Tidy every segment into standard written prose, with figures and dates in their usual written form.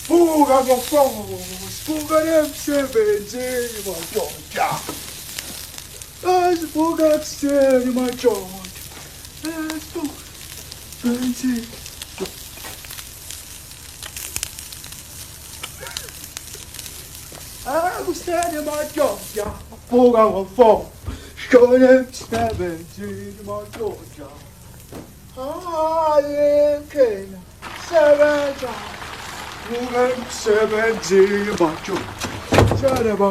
Buka ngofos, buka nemsebenzini madoda. Asibuka ekuseni madoda. Asibuka emsebenzini. Akuseni madoda, buka ngofos, buka nemsebenzini madoda. Hayi kena, sebenza. Seventy macho, Saraba.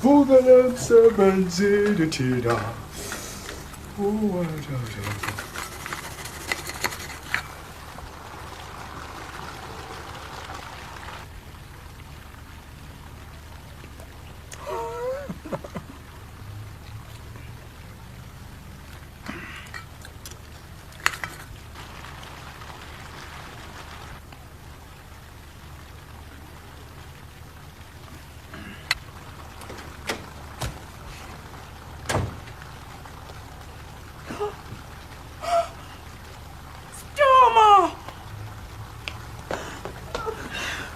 Vugalem sebenzini thina.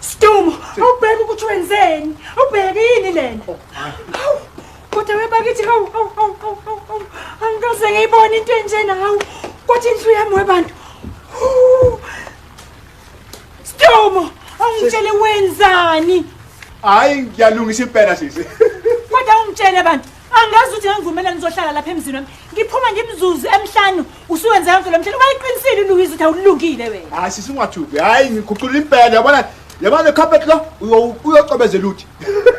Sdumo, awubheka ukuthi wenzeni? Awubheka yini lena? Kodwa webakithi hawu. Angikaze ngiyibone into enjena hawu. Kwathi inhliziyo yami webantu. Sdumo, angitshele wenzani? Hayi ngiyalungisa impela sisi. Kodwa ungitshele bantu. Angazi ukuthi ngivumela ngizohlala lapha emzini wami. Ngiphuma ngimzuzu emhlanu usuwenza yonke lo mhlelo. Wayiqinisile uLuwizi ukuthi awulungile wena. Hayi sisi ungathuki. Hayi ngikhucula impela yabona. Yabona carpet lo uyocobezela uthi.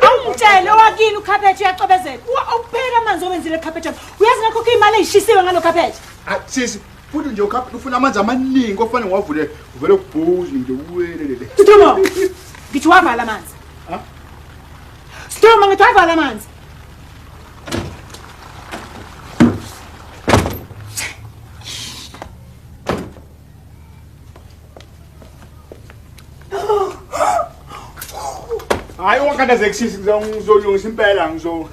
Awungitshele wakini ucarpet uyacobezela. Awuphela amanzi owenzile ecarpet. Uyazi ngakho imali eyishisiwe ngalo carpet. Sisi futhi nje ucarpet ufuna amanzi amaningi ofana ngwavule uvele ubhuzi nje uwelele. Sdumo. Ngithi wavala amanzi. Ha? Sdumo ngithi wavala amanzi. Hayi ungakhathazeki sisi ngizolungisa impela ngizo.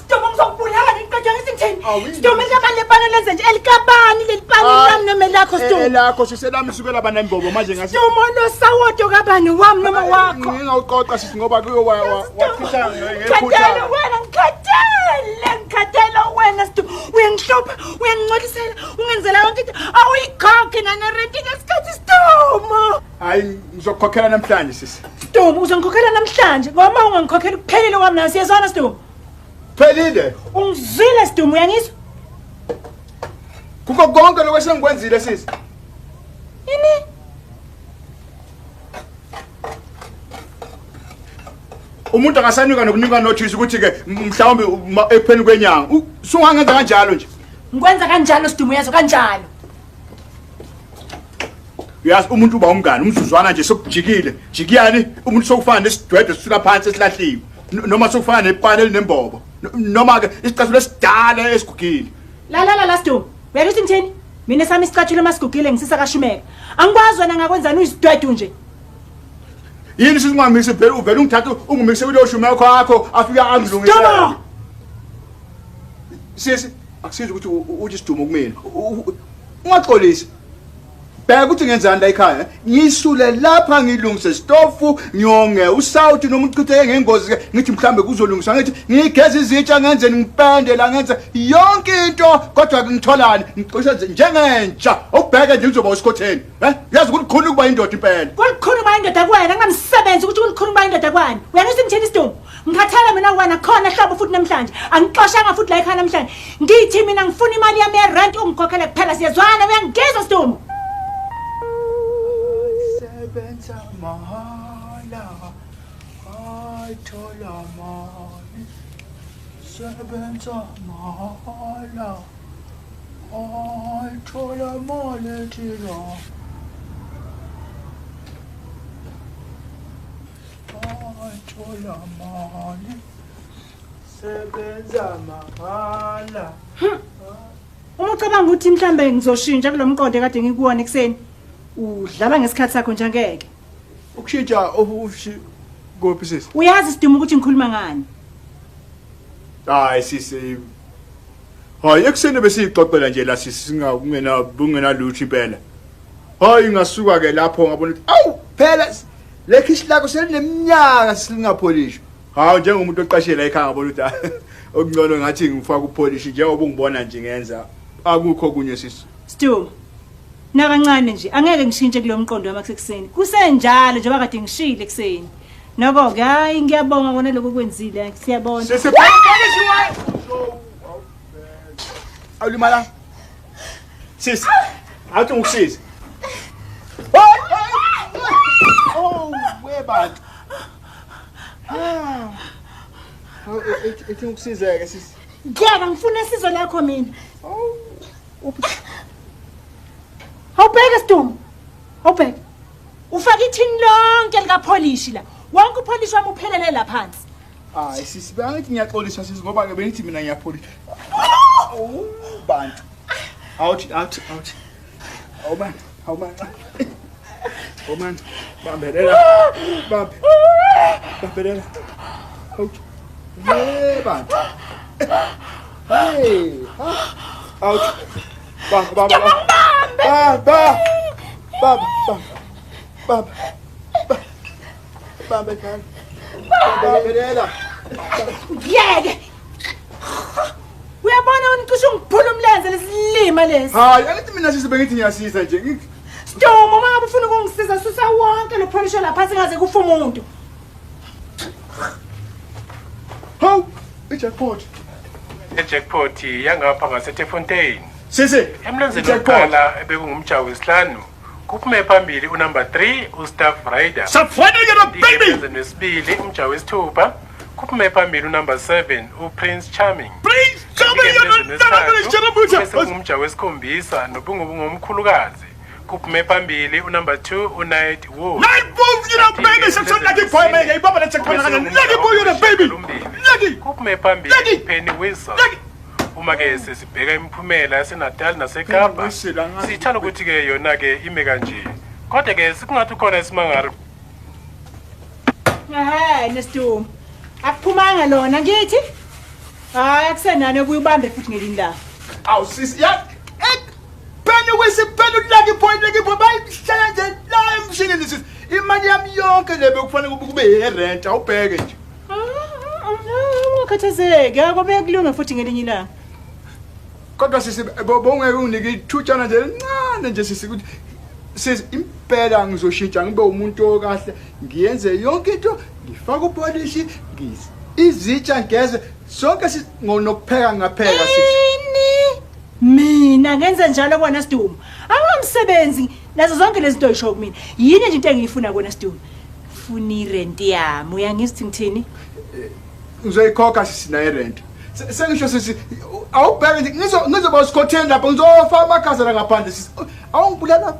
Sdumo ngizokubulala ngiqeda ngisithini? Sdumo likabani lepana lenze nje elikabani lelipani lami noma lakho Sdumo. Lakho siselami isukela bana imbobo manje ngasi. Sdumo lo sawodo kabani wami noma wakho. Ngingawuqoqa sisi ngoba kuyo waphisa ngekhuthalo wena ngikhathele wena Sdumo. Uyangihlopha, uyangingcolisela, ungenzela yonke into. Awuyikhokhe nanerenti ngesikhathi Sdumo. Hayi ngizokukhokhela namhlanje sisi. Sdumo uzongikhokhela namhlanje ngoba uma ungangikhokhela kuphelile kwami nawe siyazwana Sdumo. Phelile. Ungizwile Sdumo uyangizwa? Kukho konke lokho sengikwenzile sisi. Yini? Umuntu angasanika nokunika notice ukuthi ke mhlawumbe ekupheni kwenyanga. Sungangenza kanjalo nje. Ngikwenza kanjalo Sdumo yazo kanjalo. Uyazi umuntu uba umngane umzuzwana nje sokujikile. Jikiyani umuntu sokufana nesidwedwe sisula phansi esilahliwe. Noma sokufana nepane elinembobo. Noma ke isicathulo esidala esigugile. La Sdumo. Uyathi ngithini? Mina sami isicathulo masigugile ngisisa kaShumeka. Angikwazi wena ngakwenzani uyisidwedwe nje. Yini sisingamise phela uvela ungithatha ungumise kulo Shumeka wakho afika angilungisela. Sisi akusiza ukuthi uthi Sdumo kumina. Ungaxolisi. Bheka ukuthi ngenzani la ekhaya. Ngiyisule lapha ngilungise stofu, nyonge usawuthi noma uchitheke ngengozi ke ngithi mhlambe kuzolungiswa ngithi ngigeza izitsha ngenze ngipende la ngenze yonke into kodwa ngitholani ngiqisha njengentsha ukubheka nje uzoba usikhotheni yazi ukuthi khona ukuba indoda impela kulikhona ukuba indoda kuwena ngamsebenzi ukuthi kulikhona ukuba indoda kwani wena usingithini Sdumo ngikhathala mina wena khona hlobo futhi namhlanje angixoshanga futhi la ekhaya namhlanje ngithi mina ngifuna imali yami yerent ungikhokhela kuphela siyazwana uyangigeza Sdumo benza mahala ayithola mali Sebenza mala. Ay, thola mali thina. Ay, thola mali. Sebenza mala. Uma ucabanga ukuthi mhlambe ngizoshintsha kulomqondo ekade ngikuwona ekseni, udlala ngesikhathi sakho nje angeke. Ukushintsha kophi sisi? Uyazi Sdumo ukuthi ngikhuluma ngani? Hayi sisi. Hayi ekseni besixoxela nje la sisi singakungena lutho impela. Hayi ngasuka ke lapho ngabona ukuthi awu phela le khishi lakho selineminyaka silingapolish. Hawu njengomuntu oqashela ekhaya ngabona ukuthi okungcono ngathi ngifaka upolish njengoba ungibona nje ngenza akukho kunye sisi. Sdumo. Na kancane nje angeke ngishintshe kulomqondo wamakuseni. Kusenjalo njengoba kade ngishile ekseni. Noko ke hayi ngiyabonga kona lokho kwenzile siyabona. Awulimala. Sis. Awuthi ngikusize. Oh, weba. Ethi ngikusize ke sis. Ngiyaba ngifuna isizo lakho mina. Awubheke Sdumo. Awubheke. Ufaka ithini lonke likapolish la. Wonke upolish wami uphelele la phansi. Hayi sisi bangithi ngiyaxolisa sisi ngoba ke bengithi mina ngiyapolish. Oh, bantu. Out. Oh man. Oh man. Bambelela. Bambelela. Out. Hey, bantu. Hey. Out. Bambelela. Ngiyeke. Uyabona unicishe ungiphula umlenze lesilima lesi. Hayi, angithi mina sisi bengithi ngiyasiza nje. Sdumo uma ngabe ufuna ukungisiza susa wonke lo polish la phansi ngaze kufa umuntu. Hawu, ijackpot. Ejackpot yangapha ngaseTefontein. Sisi, Emlenzeni oqala ebekungumjawu wesihlanu. Kuphume phambili unumber 3 uStaff Rider. Safanele baby. Emlenzeni wesibili umjawu wesithupha. Kuphume phambili unumber 7 uPrince Charming. Please, Bese umjawu wesikhombisa nobungumkhulukazi. Kuphume phambili unumber 2 uNight Wolf. Night Wolf, you know baby, some sort like boy man, baba let's check kana. Lucky boy, you know baby. Lucky. Kuphume phambili Penny Whistle. Uma ke sesibheka imiphumela yaseNatal naseKapa sithanda ukuthi ke yona ke ime kanje kodwa ke sikungathi khona isimangalo Sdumo akuphumanga lona ngithi hayi akusenani kuyibambe futhi ngelini la Aw sisi ya Penny Whistle lucky boy bayihlala nje la emshinini sisi imali yami yonke lebe kufanele kube yerent awubheke nje Ukhathazeke akube kulunga futhi ngelinye la Kodwa sisi bongeke unike ithutshana nje encane nje sisi ukuthi sisi impela ngizoshintsha ngibe umuntu okahle ngiyenze yonke into ngifaka upolish izitsha ngeze sonke ngonokupheka ngapheka sisi mina ngenza njalo kona Sdumo angomsebenzi nazo zonke lezi zinto oyisho kumina yini nje into engiyifuna kona Sdumo funa irent yami uyangithi ngithini ngizoyikhokha sisi na irent sengisho sisi awubheke ngizoba usikhotheni lapho ngizofaka amakhaza la ngaphandle sisi awungibulala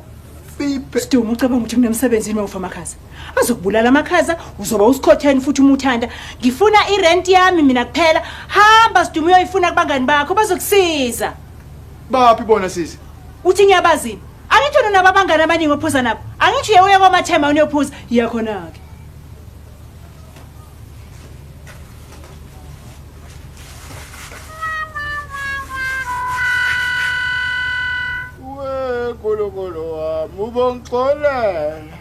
Phiphe Sdumo ucabanga ukuthi kunemsebenzi uma ufa amakhaza azokubulala amakhaza uzoba usikhotheni futhi uma uthanda ngifuna irent yami mina kuphela hamba Sdumo uyoyifuna kubangani bakho bazokusiza baphi bona sisi uthi ngiyabazini angithono nababangani abaningi ophuza nabo angithi uya kwamathema uniyophuza iyakhona ke Kolokolo wami ubongixolela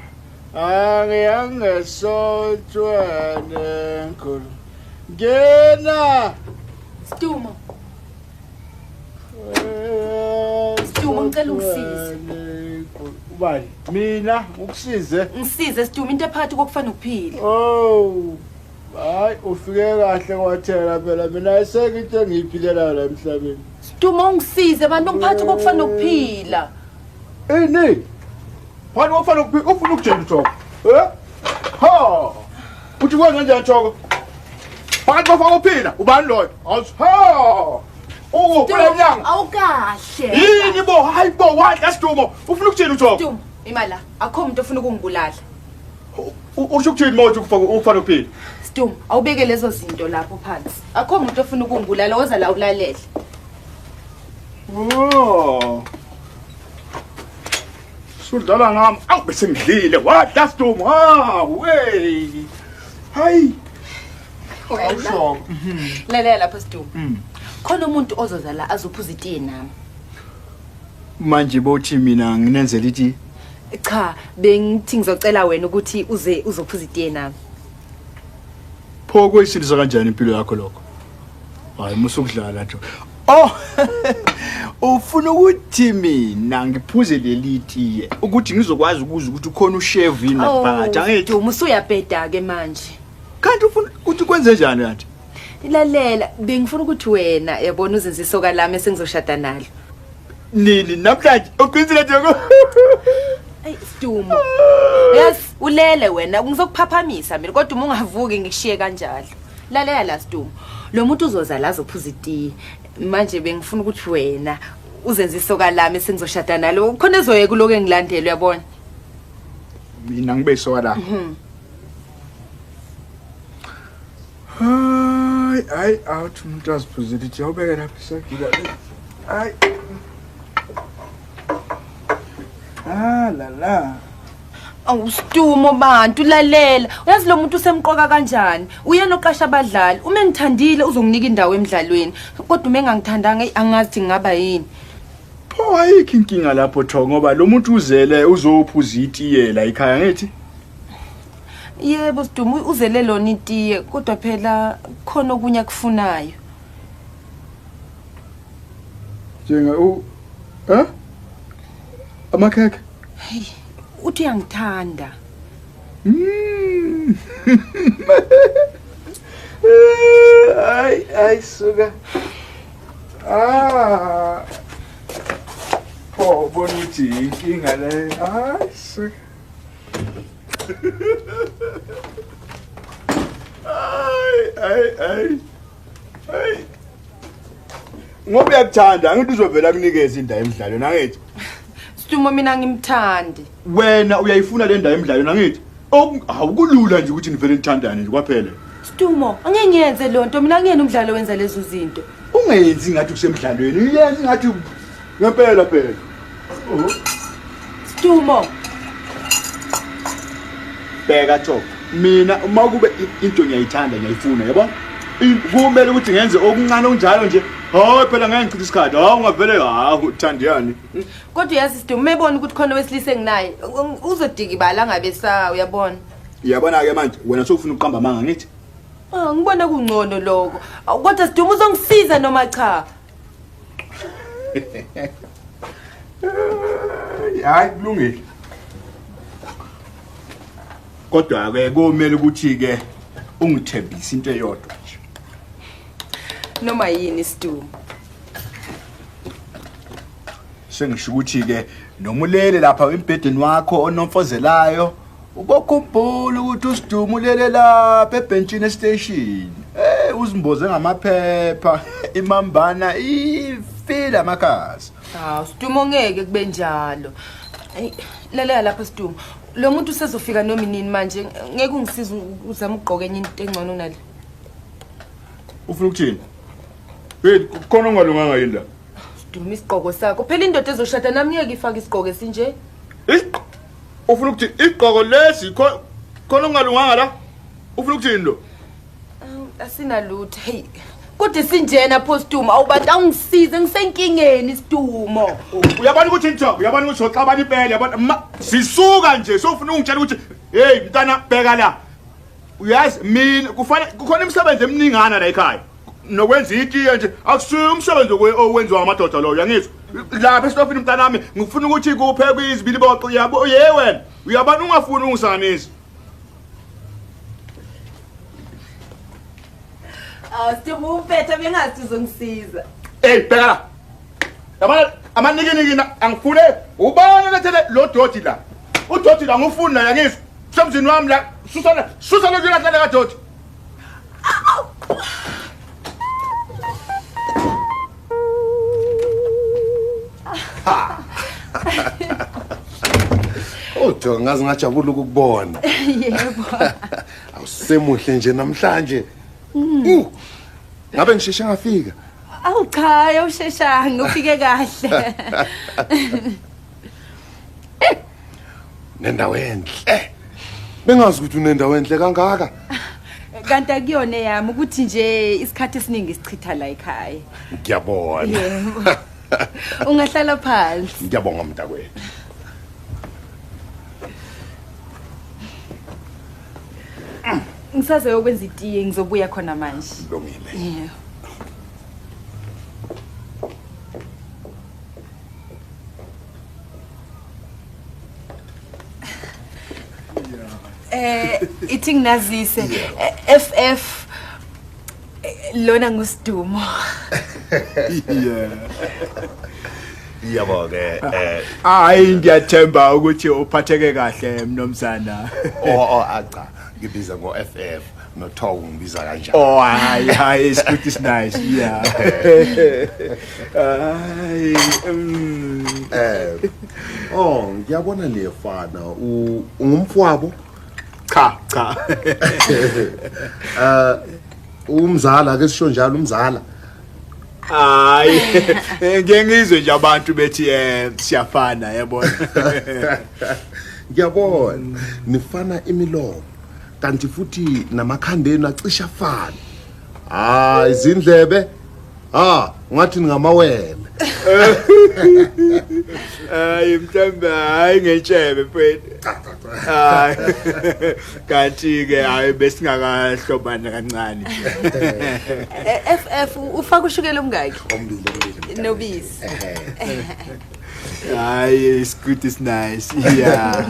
angiyangesontweni nkulu ngena Sdumo ngicela ungisize ubani mina ukusize ngisize Sdumo into ephathi kokufana ukuphila oh hayi ufike kahle kwathela phela mina sekinto engiyiphilela la emhlabeni Sdumo ungisize abantu ngiphathi kokufana ukuphila ni wani ufana ukujela uthoko ha uthi kwenza njani thoko phakathi kwafaka uphila ubani loyo awusho phela awukahle yini bo hayi bo wathi Sdumo ufuna ukuthini uThoko Sdumo imala akho umuntu ofuna ukungibulala usho ukuthini manje ufana uphila Sdumo awubeke lezo zinto lapho phansi akho umuntu ofuna ukungibulala woza la ulalele Sudlala ngami awu bese ngidlile wathi Sdumo wey hayi awusho lalela lapho Sdumo khona umuntu ozoza la azophuza itiye nami manje bothi mina nginenzela ithi cha bengithi ngizocela wena ukuthi uze uzophuza itiye nami pho kwesindisa kanjani impilo yakho lokho hayi musukudlala nje ufuna ukuthi mina ngiphuze leli tiye ukuthi ngizokwazi ukuthi ukhona ushave yini phakathi angithi usuyabheda ke manje kanti ufuna ukuthi kwenze njani kanti lalela bengifuna ukuthi wena yabona uzenze isoka lami esengizoshada nalo nini namhlanje uqinisile nje Hey Sdumo yes ulele wena ngizokuphaphamisa mina kodwa uma ungavuki ngikushiye kanjalo lalela la Sdumo lo muntu uzoza la azophuza itiye manje bengifuna ukuthi wena uzenze isoka lami esengizoshada nalo khona ezoyeka lokho engilandela uyabona mina ngibe isoka la hayi awuthi umuntu aziphuze itiye awubeke lapha isagila hayi la Sdumo bantu lalela uyazi lo muntu usemqoka kanjani uyena oqasha abadlali uma ngithandile uzonginika indawo emidlalweni kodwa uma engangithandanga angazi ngaba yini pho ayikho inkinga lapho Thoko ngoba lo muntu uzele uzophuza itiye la ekhaya ngithi yebo Sdumo uzele lona itiye kodwa phela khona okunye akufunayo njenga amakhekhe hey uthi uyangithanda ay suka pho bona ukuthi inkinga le suka ay ngoba uyakuthanda ngithi uzovela kunikeza indawo emidlalweni angithi Sdumo mina ngimthandi wena uyayifuna le ndawo emidlalweni angithi awukulula nje ukuthi nivele nithandane nje kwaphela Sdumo angeke ngiyenze lonto mina ngiyena umdlalo wenza lezo zinto ungenzi ngathi kusemidlalweni iyenza ngathi ngempela phela Sdumo bheka Thoko mina uma kube into ngiyayithanda ngiyayifuna yabo kumele ukuthi ngenze okuncane onjalo nje hayi phela ngeke ngichithe isikhathi ungavele uthandiyani kodwa yazi Sdumo mebona ukuthi khona wesilise enginaye uzodika ibala ngabe sa uyabona uyabona ke manje wena sokufuna uqamba amanga ngithi ngibona kungcono lokho kodwa Sdumo uzongisiza noma cha hayi kulungile kodwa ke komele ukuthi ke ungithembise into eyodwa nje noma yini Sdumo sengisho ukuthi ke nomulele lapha embhedeni wakho onomfozelayo ubokhumbula ukuthi uSdumo ulele lapha ebenchini station uzimboze ngamaphepha imambana ifila amakhasi Sdumo ngeke kube njalo lalela lapha Sdumo lo muntu usezofika noma inini manje ngeke ungisize uzama ugqoka enye into engcono nale ufuna ukuthini khona ungalunganga yini la Sdumo isigqoko sakho phela indoda ezoshada nami ngeke ifake isigqoko esinje ufuna ukuthi igqoko lesi khona ungalunganga la ufuna ukuthini lo asinalutho hey kodwa sinjena pho Sdumo awubantu angisize ngisenkingeni Sdumo uyabona ukuthi Thoko uyabona ukuthi xoxabana impela yabona sisuka nje sofuna ungitshela ukuthi hey mntana bheka la uyazi mina kukhona imisebenzi eminingana la ekhaya nokwenza itiye nje akusuye umsebenzi owenziwa amadoda lo uyangizwa lapha esitofini mntana nami ngifuna ukuthi kuphekwe izibili boqo yabo wena uyabona ungafuni ungisanisa Sdumo uphethe bengathi uzongisiza bheka la yabona amanikiniki angifune ubona lethele lo doti la udoti la ngufuni la yangizwa semzini wami la susana kuyelahlala kadoti Thogo ngazi ngajabula ukukubona. Yebo. Awusemuhle nje namhlanje. Ngabe ngisheshe ngafika. Awu cha, awusheshanga ufike kahle. Nendawo enhle. Bengazi ukuthi unendawo enhle kangaka. Kanti akuyona yami ukuthi nje isikhathi esiningi sichitha la ekhaya. Ngiyabona. Yebo. Ungahlala phansi. Ngiyabonga mntakwethu. Ngisaze ukwenza itiye ngizobuya khona manje. Lungile. Yebo. Ithi nginazise FF lona nguSdumo. Yabo ke Hayi ngiyathemba ukuthi uphatheke kahle mnomzana. Acha ngibiza ngo FF no Thogo ngibiza kanjani. Oh hayi it's good, it's nice. Yeah. Hayi Ngiyabona lefana ungumfowabo. cha. Umzala ke sisho njalo umzala. Hayi ngiyengizwe nje abantu bethi siyafana yabona. Ngiyabona nifana imilomo kanti futhi namakhandeni acisha afana. Izindlebe ngathi ngamawele. Hayi mhlawumbe hayi ngentshebe mfethu. Hayi kanti ke hayi besingakahlobana kancane. FF ufaka ushukela omngaki? Ombili. Nobisi. Hayi it's good, it's nice. Yeah.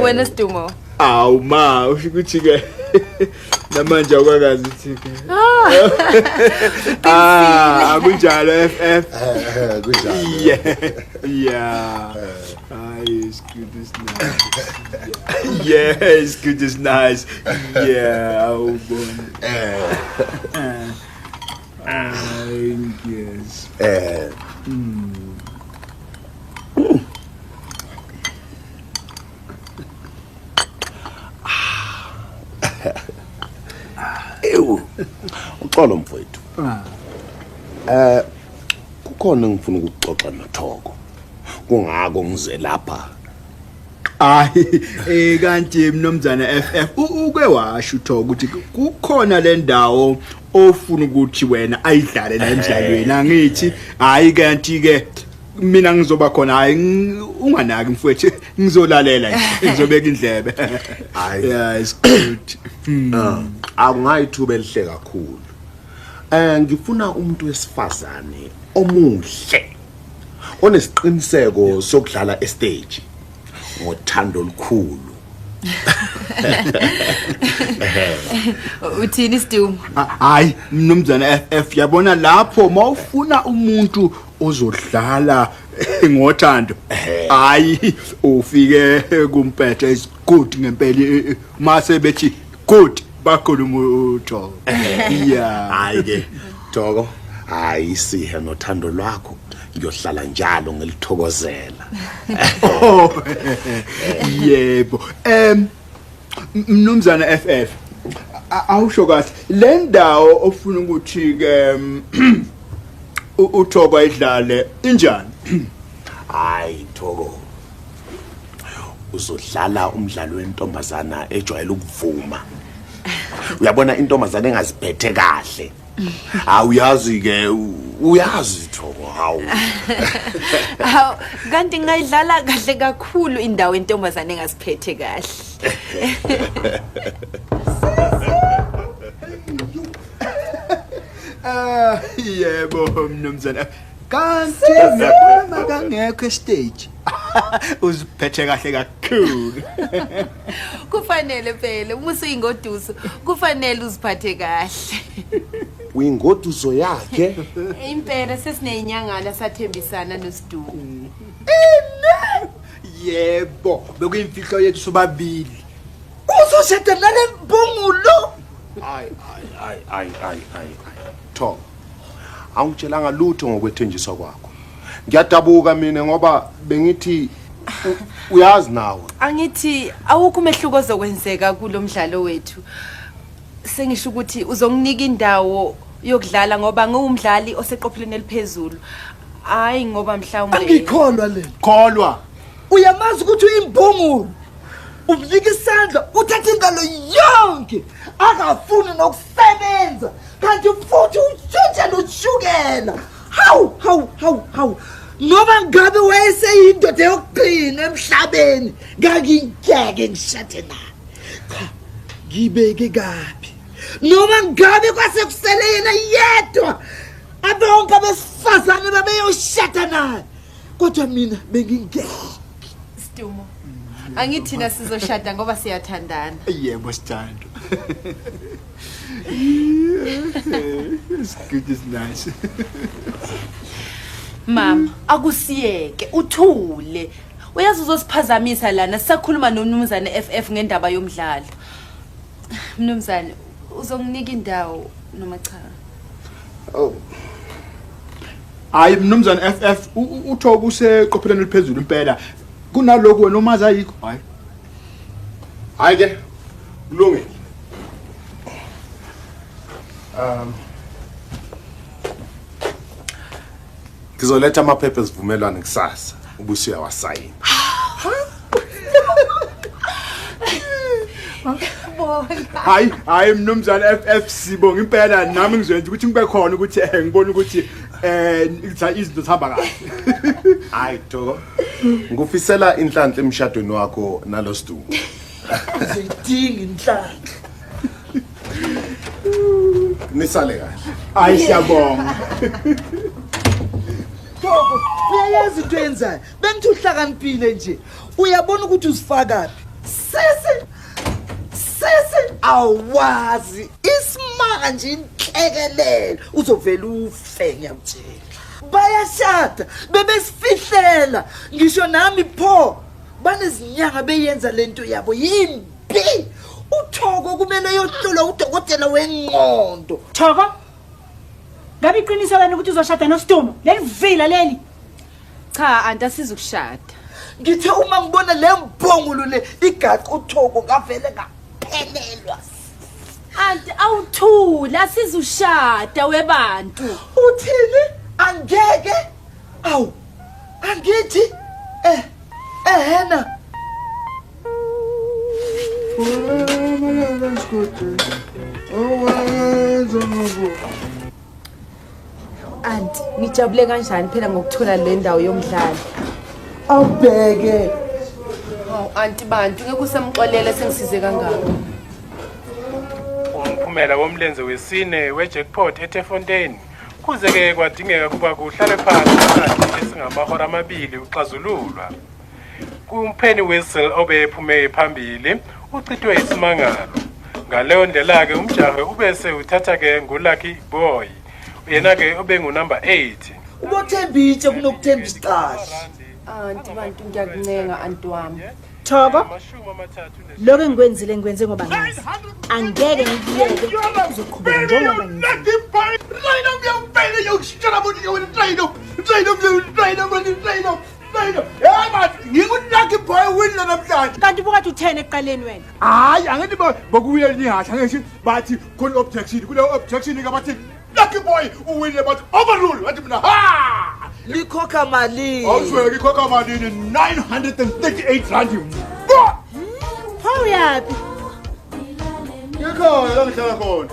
Wena Sdumo. Awu ma usho ukuthi ke namanje akwakazi ukuthi ke. Akunjalo FF. Kunjalo. Yeah. It's good, it's nice. Yeah, it's good, it's nice. Yeah, oh boy. Yes. Uxolo mfowethu. Kukhona ngifuna ukuxoxa noThogo. Kungako ngize lapha. Hayi kanti mnomzana FF uke washo uThogo ukuthi kukhona le ndawo ofuna ukuthi wena ayidlale la emidlalweni angithi hayi kanti ke mina ngizoba khona hayi unganaki mfowethu ngizolalela nje ngizobeka indlebe. Yeah it's good. Akungayithuba elihle kakhulu. Ngifuna umuntu wesifazane omuhle onesiqiniseko sokudlala estage ngothando olukhulu. Uthini Sdumo? Hayi mnomzana FF yabona lapho mawufuna umuntu ozodlala ngothando. Hayi ufike kumpethe is good ngempela mase bethi good bakhuluma uThogo. Yeah. Hayi ke Thogo, hayi sihe nothando lwakho. Ngiyohlala njalo ngilithokozela. Yebo. Mnumzana FF. Awusho kahle. Le ndawo ofuna ukuthi ke uThogo ayidlale injani? Hayi Thogo. Uzodlala umdlalo wentombazana ejwayele ukuvuma. Uyabona intombazana engaziphethe kahle. Awuyazi ke uyazi Thogo hawu. Hawu kanti ngayidlala kahle kakhulu indawo entombazane engasiphethe kahle. Yebo mnumzana. Kanti ngiyabona kangekho stage. Uziphethe kahle kakhulu. Kufanele phela uma usuyingoduso kufanele uziphathe kahle. Uyingoduso yakhe. Impela sesineyinyangana sathembisana noSdumo. Yebo, bekuyimfihlo yethu sobabili. Uzosethelana Mbungulu. Ay. Thogo. Awungitshelanga lutho ngokwethenjiswa kwakho. Ngiyadabuka mina ngoba bengithi Uyazi nawe. Angithi awukho umehluko ozokwenzeka kulomdlalo wethu. Sengisho ukuthi uzonginika indawo yokudlala ngoba ngiwumdlali oseqophelweni eliphezulu. Hayi ngoba mhlawumbe Angikholwa le. Kholwa. Uyamazi ukuthi uyimbungulu. Umnika isandla uthatha ingalo yonke. Akafuni nokusebenza. Kanti futhi utshontsha noshukela. Hawu. Ngoba ngabe wayeseyindoda yokuqina emhlabeni, ngakingeke ngishade naye. Cha, ngibeke kabi. Noma ngabe kwase kusele yena yedwa. Abonke abesifazane babeyoshada naye. Kodwa mina bengingeke. Sdumo. Angithi na sizoshada ngoba siyathandana. Yebo sithando. It's good, it's nice. Mama, akusiyeke uthule. Uyazi uzosiphazamisa lana sisakhuluma nomnumzane FF ngendaba yomdlalo. Mnumzane, uzonginika indawo noma cha? Oh. Hayi mnumzane FF uthoba useqopheleni eliphezulu impela. Kunaloko wena umazi ayikho. Hayi ke. Kulungile. Ngizoletha amaphepha esivumelwano kusasa. Ubusi uyawasayina. Hayi mnumzane FF sibonga impela nami ngizoyenza ukuthi ngibe khona ukuthi ngibone ukuthi izinto zihamba kahle. Hayi Thoko. Ngufisela inhlanhla emshadweni wakho nalo Sdumo. Zidinga inhlanhla. Nisale kahle. Hayi siyabonga. Thoko, uyayazi into yenzayo. Bengithi uhlakaniphile nje. Uyabona ukuthi uzifakapi. Sese awazi isimanje inhlekelelo uzovela ufe ngiyakutshela. Bayashada bebesifihlela ngisho nami pho banezinyanga beyenza lento yabo yimbi. Uthoko kumele yohlolwa udokotela wengqondo. Thoko. Ngabe iqiniso wena ukuthi uzoshada noSdumo? Lelivila leli. Cha, antasizukushada. Ngithe uma ngibona le mbongolo le igaqa uthoko ngavele ngaphelelwa. Anti awuthula sizushada webantu. Uthini? Angeke? Awu. Angithi ehena. Anti ngijabule kanjani phela ngokuthola le ndawo yomdlalo. Awubheke. Hawu anti bantu ngeke usemxolele sengisize kangaka. Umphumela womlenze wesine wejackpot eTefontein kuze ke kwadingeka kuba kuhlale phansi isikhathi esingamahora amabili uxazululwa. Kumpheni whistle obephume phambili uchithwe isimangalo. Ngaleyo ndlela ke umjaho ubese uthatha ke nguLucky Boy. Yena ke obengu number 8. Ubothembise kunokuthemba isiqashi. Anti bantu ngiyakuncenga anti wami. Thoko. Lokho engikwenzile ngikwenze ngoba ngazi. Angeke ngikuyeke uzoqhubeka njengoba ngizile. NgikuLucky Boy wina namhlanje. Kanti bukathi uthene eqaleni wena. Hayi angithi bokuwina nihasha ngithi bathi khona objection kule objection ke bathi Lucky Boy uwine bathi overrule wathi mina ha Likhokha malini? awuzwe ikhokha malini 938 rand. Pho yapi? Yekho la ngihlala khona.